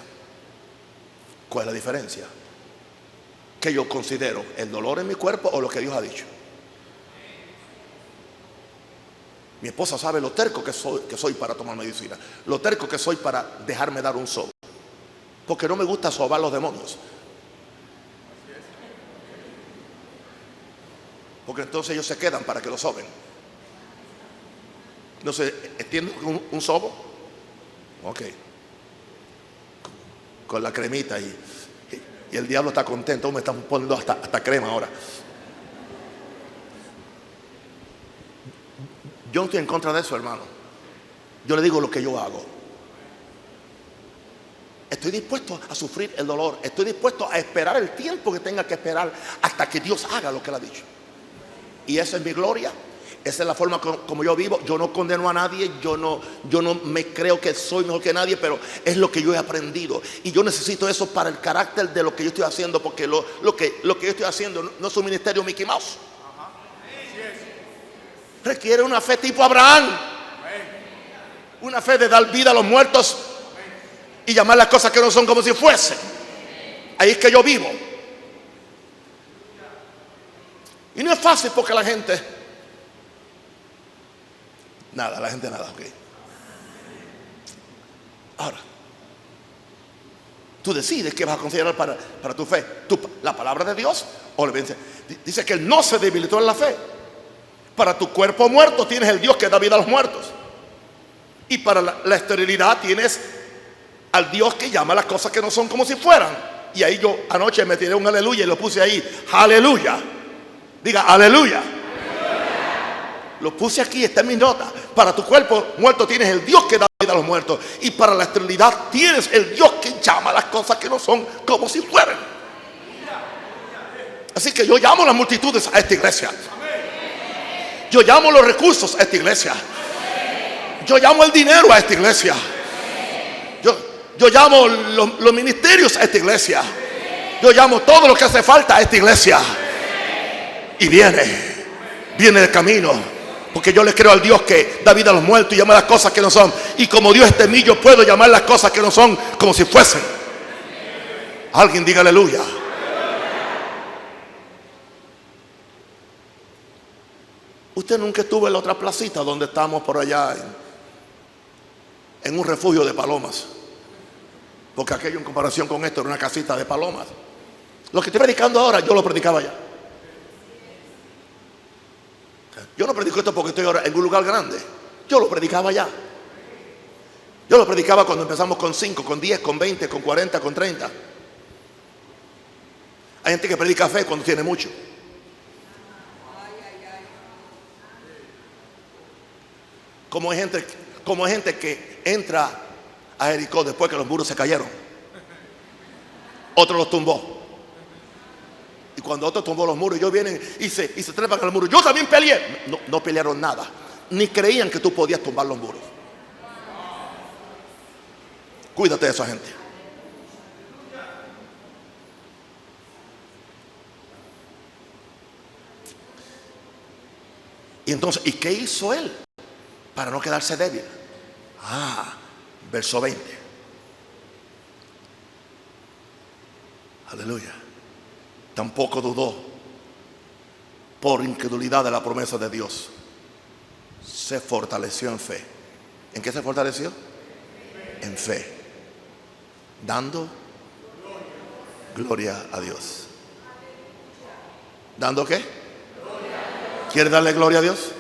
¿Cuál es la diferencia? ¿Qué yo considero? ¿El dolor en mi cuerpo o lo que Dios ha dicho? Mi esposa sabe lo terco que soy para tomar medicina, lo terco que soy para dejarme dar un sobo, porque no me gusta sobar los demonios, porque entonces ellos se quedan para que lo soben. No sé, ¿entiendes un sobo? Ok, con la cremita y el diablo está contento. Me están poniendo hasta crema ahora. Yo no estoy en contra de eso, hermano. Yo le digo lo que yo hago. Estoy dispuesto a sufrir el dolor. Estoy dispuesto a esperar el tiempo que tenga que esperar hasta que Dios haga lo que Él ha dicho. Y esa es mi gloria. Esa es la forma como yo vivo. Yo no condeno a nadie. Yo no me creo que soy mejor que nadie, pero es lo que yo he aprendido. Y yo necesito eso para el carácter de lo que yo estoy haciendo, porque lo que yo estoy haciendo no es un ministerio Mickey Mouse. Requiere una fe tipo Abraham. Una fe de dar vida a los muertos y llamar las cosas que no son como si fuesen. Ahí es que yo vivo. Y no es fácil porque la gente nada, ok. Ahora, tú decides qué vas a considerar para tu fe: la palabra de Dios o la evidencia. Dice que Él no se debilitó en la fe. Para tu cuerpo muerto tienes el Dios que da vida a los muertos. Y para la esterilidad tienes al Dios que llama las cosas que no son como si fueran. Y ahí yo anoche me tiré un aleluya y lo puse ahí. Aleluya. Diga aleluya. Lo puse aquí, está en mi nota. Para tu cuerpo muerto tienes el Dios que da vida a los muertos. Y para la esterilidad tienes el Dios que llama las cosas que no son como si fueran. Así que yo llamo a las multitudes a esta iglesia. Yo llamo los recursos a esta iglesia. Yo llamo el dinero a esta iglesia. Yo llamo los ministerios a esta iglesia. Yo llamo todo lo que hace falta a esta iglesia. Y viene de camino. Porque yo le creo al Dios que da vida a los muertos y llama las cosas que no son. Y como Dios es de mí, yo puedo llamar las cosas que no son como si fuesen. Alguien diga aleluya. Usted nunca estuvo en la otra placita donde estábamos por allá en un refugio de palomas, porque aquello en comparación con esto era una casita de palomas. Lo que estoy predicando ahora, yo lo predicaba ya. Yo no predico esto porque estoy ahora en un lugar grande. Yo lo predicaba ya. Yo lo predicaba cuando empezamos con 5, con 10, con 20, con 40, con 30. Hay gente que predica fe cuando tiene mucho. Como hay gente que entra a Jericó después que los muros se cayeron. Otro los tumbó. Y cuando otro tumbó los muros, ellos vienen y se trepan al muro. Yo también peleé. No pelearon nada. Ni creían que tú podías tumbar los muros. Cuídate de esa gente. Y entonces, ¿y qué hizo él para no quedarse débil? Verso 20. Aleluya. Tampoco dudó por incredulidad de la promesa de Dios. Se fortaleció en fe. ¿En qué se fortaleció? En fe. Dando gloria a Dios. ¿Dando qué? ¿Quiere darle gloria a Dios?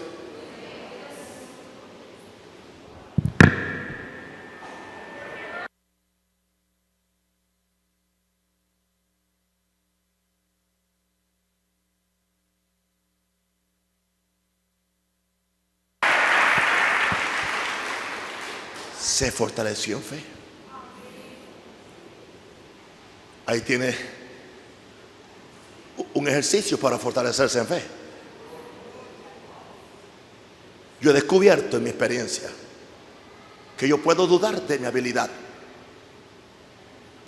Se fortaleció en fe. Ahí tiene un ejercicio para fortalecerse en fe. Yo he descubierto en mi experiencia que yo puedo dudar de mi habilidad.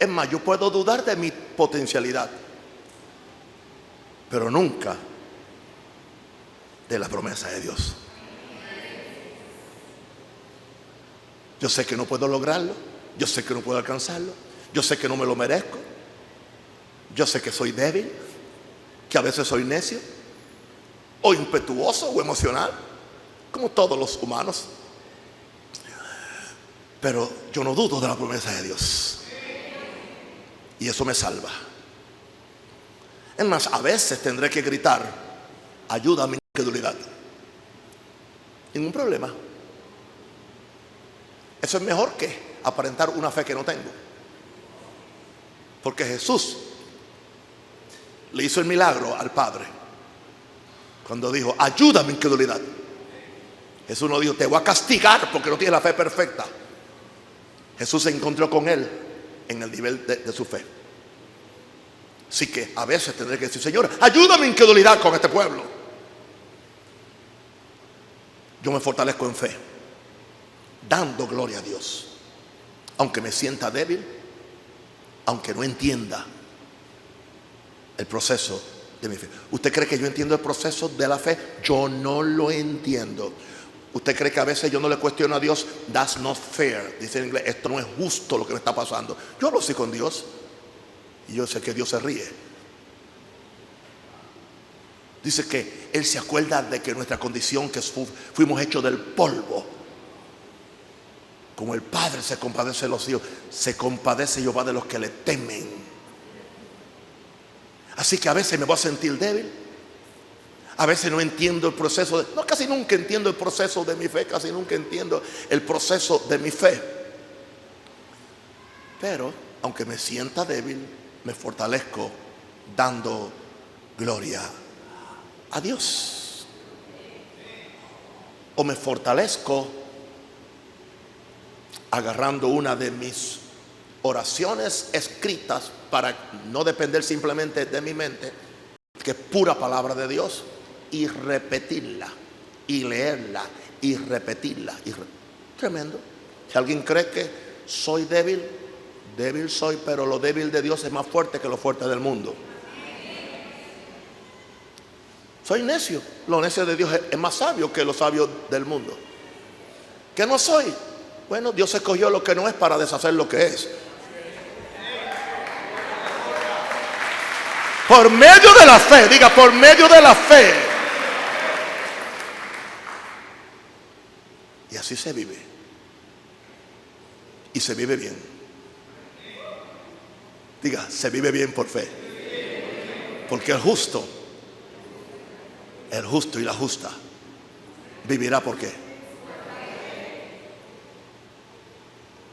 Es más, yo puedo dudar de mi potencialidad, pero nunca de la promesa de Dios. Yo sé que no puedo lograrlo. Yo sé que no puedo alcanzarlo. Yo sé que no me lo merezco. Yo sé que soy débil, que a veces soy necio, o impetuoso o emocional, como todos los humanos. Pero yo no dudo de la promesa de Dios. Y eso me salva. Es más, a veces tendré que gritar: ayuda a mi incredulidad. Ningún problema. Eso es mejor que aparentar una fe que no tengo. Porque Jesús le hizo el milagro al Padre cuando dijo: ayuda a mi incredulidad. Jesús no dijo: te voy a castigar porque no tienes la fe perfecta. Jesús se encontró con él en el nivel de su fe. Así que a veces tendré que decir: Señor, ayuda a mi incredulidad con este pueblo. Yo me fortalezco en fe, dando gloria a Dios, aunque me sienta débil, aunque no entienda el proceso de mi fe. ¿Usted cree que yo entiendo el proceso de la fe? Yo no lo entiendo. ¿Usted cree que a veces yo no le cuestiono a Dios? That's not fair. Dice en inglés: esto no es justo lo que me está pasando. Yo hablo así con Dios y yo sé que Dios se ríe. Dice que Él se acuerda de que nuestra condición, que fuimos hechos del polvo. Como el Padre se compadece de los hijos, se compadece Jehová de los que le temen. Así que a veces me voy a sentir débil. A veces no entiendo el proceso casi nunca entiendo el proceso de mi fe. Casi nunca entiendo el proceso de mi fe. Pero aunque me sienta débil, me fortalezco dando gloria a Dios. O me fortalezco agarrando una de mis oraciones escritas para no depender simplemente de mi mente, que es pura palabra de Dios, y repetirla y leerla y repetirla. Tremendo. Si alguien cree que soy débil, débil soy, pero lo débil de Dios es más fuerte que lo fuerte del mundo. Soy necio. Lo necio de Dios es más sabio que lo sabio del mundo. ¿Qué no soy? Bueno, Dios escogió lo que no es para deshacer lo que es. Por medio de la fe, diga, por medio de la fe. Y así se vive. y se vive bien. Diga, se vive bien por fe. Porque el justo y la justa vivirá por qué.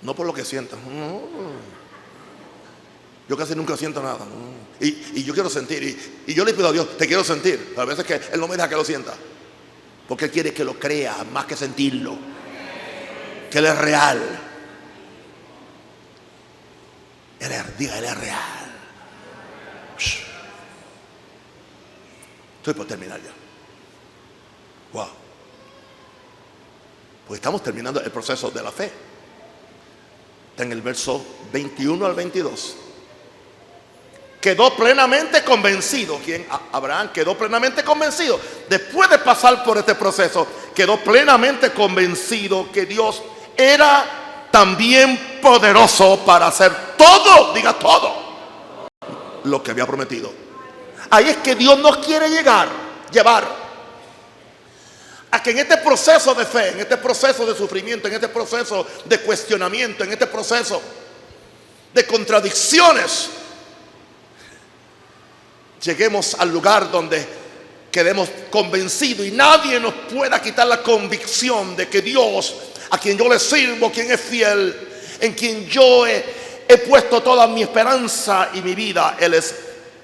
No por lo que sientan. No. Yo casi nunca siento nada. No. Y yo quiero sentir. Y yo le pido a Dios, te quiero sentir. Pero a veces que Él no me deja que lo sienta. Porque Él quiere que lo crea más que sentirlo. Que Él es real. Diga, Él es real. Estoy por terminar ya. Wow. Pues estamos terminando el proceso de la fe. Está en el verso 21 al 22. Quedó plenamente convencido. ¿Quién? Abraham quedó plenamente convencido. Después de pasar por este proceso, quedó plenamente convencido que Dios era también poderoso para hacer todo, diga todo, lo que había prometido. Ahí es que Dios nos quiere llevar a que en este proceso de fe, en este proceso de sufrimiento, en este proceso de cuestionamiento, en este proceso de contradicciones, lleguemos al lugar donde quedemos convencidos y nadie nos pueda quitar la convicción de que Dios, a quien yo le sirvo, quien es fiel, en quien yo he puesto toda mi esperanza y mi vida, Él es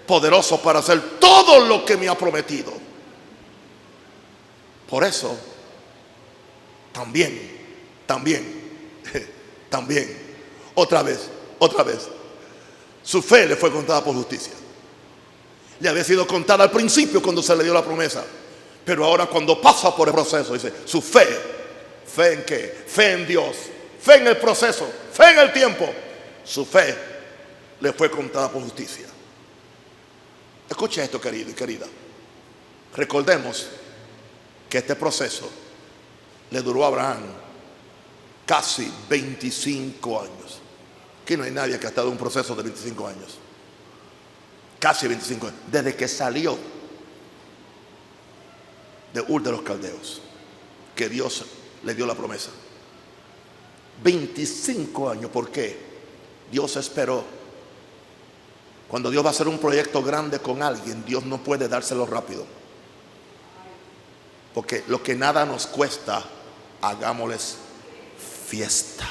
poderoso para hacer todo lo que me ha prometido. Por eso, también, otra vez, su fe le fue contada por justicia. Le había sido contada al principio cuando se le dio la promesa, pero ahora cuando pasa por el proceso, dice, su fe ¿en qué? Fe en Dios, fe en el proceso, fe en el tiempo. Su fe le fue contada por justicia. Escucha esto, querido y querida. Recordemos que este proceso le duró a Abraham casi 25 años. Aquí no hay nadie que ha estado en un proceso de 25 años. Casi 25 años. Desde que salió de Ur de los Caldeos, que Dios le dio la promesa. 25 años. ¿Por qué? Dios esperó. Cuando Dios va a hacer un proyecto grande con alguien, Dios no puede dárselo rápido. Porque lo que nada nos cuesta, hagámosles fiesta.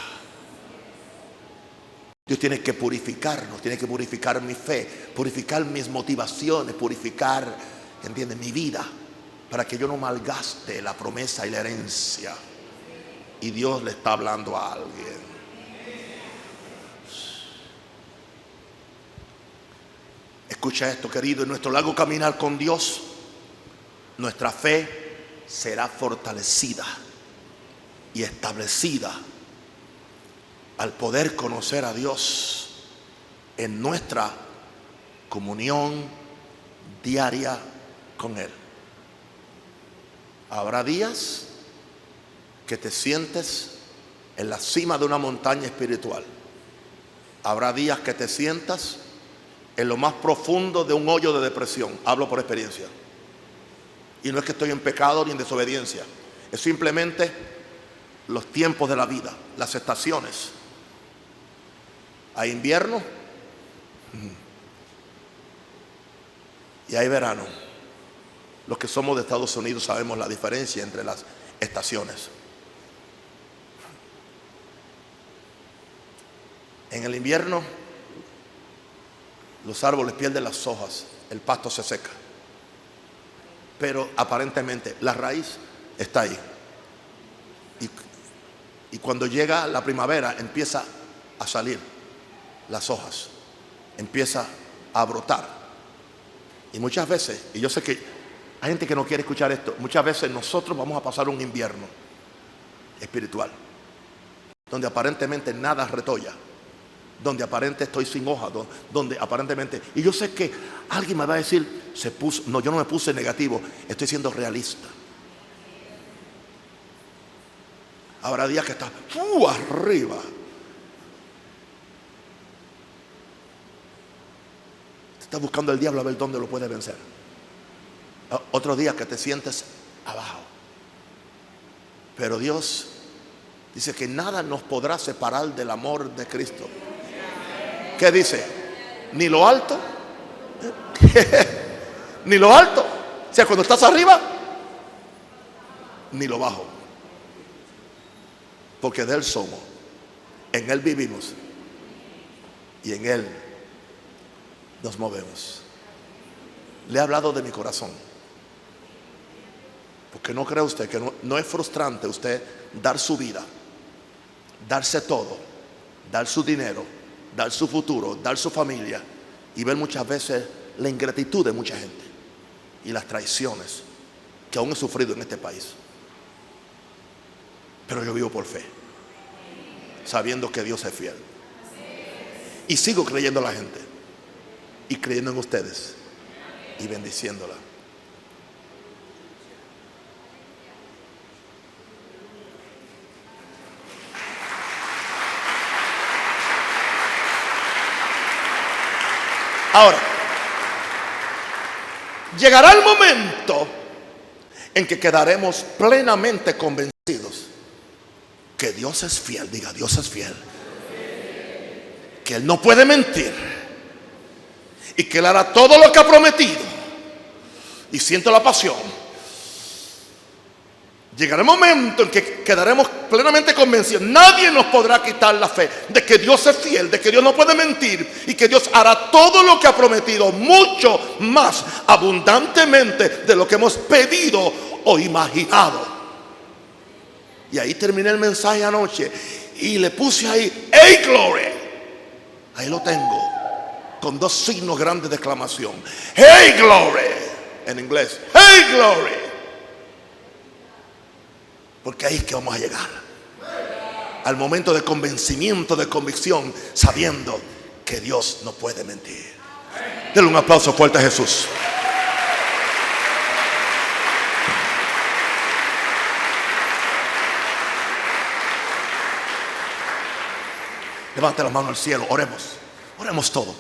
Dios tiene que purificarnos, tiene que purificar mi fe, purificar mis motivaciones, purificar, ¿entiendes?, mi vida, para que yo no malgaste la promesa y la herencia. Y Dios le está hablando a alguien. Escucha esto, querido. En nuestro largo caminar con Dios, nuestra fe será fortalecida y establecida al poder conocer a Dios en nuestra comunión diaria con Él. Habrá días que te sientes en la cima de una montaña espiritual. Habrá días que te sientas en lo más profundo de un hoyo de depresión. Hablo por experiencia. Y no es que estoy en pecado ni en desobediencia. Es simplemente los tiempos de la vida, las estaciones. Hay invierno y hay verano. Los que somos de Estados Unidos sabemos la diferencia entre las estaciones. En el invierno, los árboles pierden las hojas, el pasto se seca. Pero aparentemente la raíz está ahí. Y cuando llega la primavera, empieza a salir las hojas, empieza a brotar. Y muchas veces, y yo sé que hay gente que no quiere escuchar esto, muchas veces nosotros vamos a pasar un invierno espiritual, donde aparentemente nada retolla, donde aparentemente estoy sin hoja, donde aparentemente, y yo sé que alguien me va a decir, no, yo no me puse negativo, estoy siendo realista. Habrá días que está arriba. Estás buscando el diablo a ver dónde lo puede vencer. Otro día que te sientes abajo. Pero Dios Dice que nada nos podrá separar del amor de Cristo. ¿Qué dice? Ni lo alto, ni lo alto, o sea, cuando estás arriba, ni lo bajo. Porque de Él somos, en Él vivimos y en Él nos movemos. Le he hablado de mi corazón, porque no cree usted que no es frustrante usted dar su vida, darse todo, dar su dinero, dar su futuro, dar su familia, y ver muchas veces la ingratitud de mucha gente y las traiciones que aún he sufrido en este país. Pero yo vivo por fe, sabiendo que Dios es fiel, y sigo creyendo en la gente y creyendo en ustedes y bendiciéndola. Ahora, llegará el momento en que quedaremos plenamente convencidos que Dios es fiel. Diga, Dios es fiel. Que Él no puede mentir y que Él hará todo lo que ha prometido. Y siento la pasión. Llegará el momento en que quedaremos plenamente convencidos. Nadie nos podrá quitar la fe de que Dios es fiel, de que Dios no puede mentir y que Dios hará todo lo que ha prometido, mucho más abundantemente de lo que hemos pedido o imaginado. Y ahí terminé el mensaje anoche y le puse ahí, ¡Hey Glory! Ahí lo tengo, con dos signos grandes de exclamación. ¡Hey Glory! En inglés, ¡Hey Glory! Porque ahí es que vamos a llegar, al momento de convencimiento, de convicción, sabiendo que Dios no puede mentir. Denle un aplauso fuerte a Jesús. Levante las manos al cielo, oremos todo.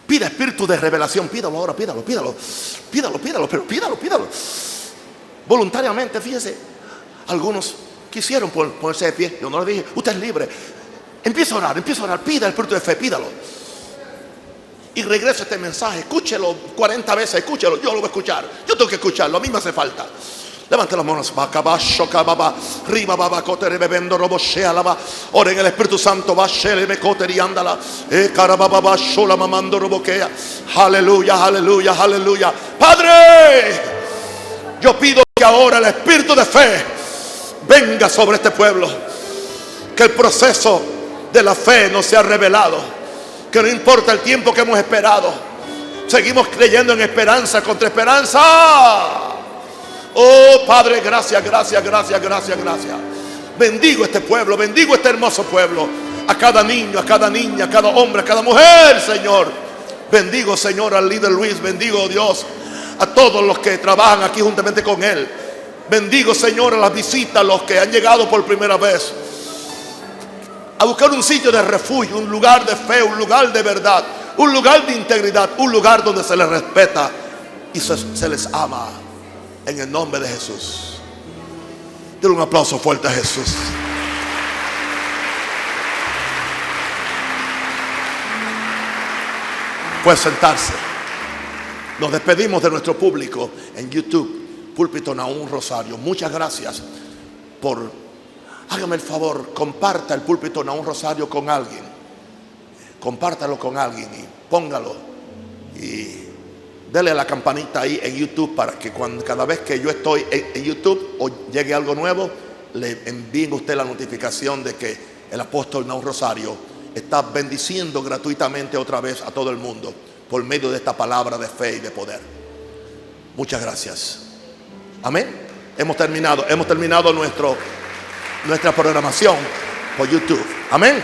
Pida espíritu de revelación, pídalo ahora, pídalo, pero pídalo. Voluntariamente, fíjese. Algunos quisieron ponerse de pie. Yo no le dije, usted es libre. Empieza a orar, pida el espíritu de fe, pídalo. Y regresa este mensaje, escúchelo 40 veces, escúchelo, yo lo voy a escuchar. Yo tengo que escucharlo, a mí me hace falta. Levante las manos. Ora en el Espíritu Santo. Aleluya, aleluya, aleluya. Padre, yo pido que ahora el espíritu de fe venga sobre este pueblo. Que el proceso de la fe no sea revelado. Que no importa el tiempo que hemos esperado, seguimos creyendo en esperanza contra esperanza. Oh Padre, gracias. Bendigo este pueblo, bendigo este hermoso pueblo. A cada niño, a cada niña, a cada hombre, a cada mujer, Señor. Bendigo, Señor, al líder Luis. Bendigo, Dios, a todos los que trabajan aquí juntamente con él. Bendigo, Señor, a las visitas, los que han llegado por primera vez a buscar un sitio de refugio, un lugar de fe, un lugar de verdad, un lugar de integridad, un lugar donde se les respeta y se les ama. En el nombre de Jesús. Denle un aplauso fuerte a Jesús. Puede sentarse. Nos despedimos de nuestro público en YouTube. Púlpito Nahum Rosario. Muchas gracias por, hágame el favor, comparta el Púlpito Nahum Rosario con alguien. Compártalo con alguien y póngalo. Y dele a la campanita ahí en YouTube para que cada vez que yo estoy en YouTube o llegue algo nuevo, le envíen a usted la notificación de que el apóstol Nahum Rosario está bendiciendo gratuitamente otra vez a todo el mundo por medio de esta palabra de fe y de poder. Muchas gracias. Amén. Hemos terminado nuestra programación por YouTube. Amén.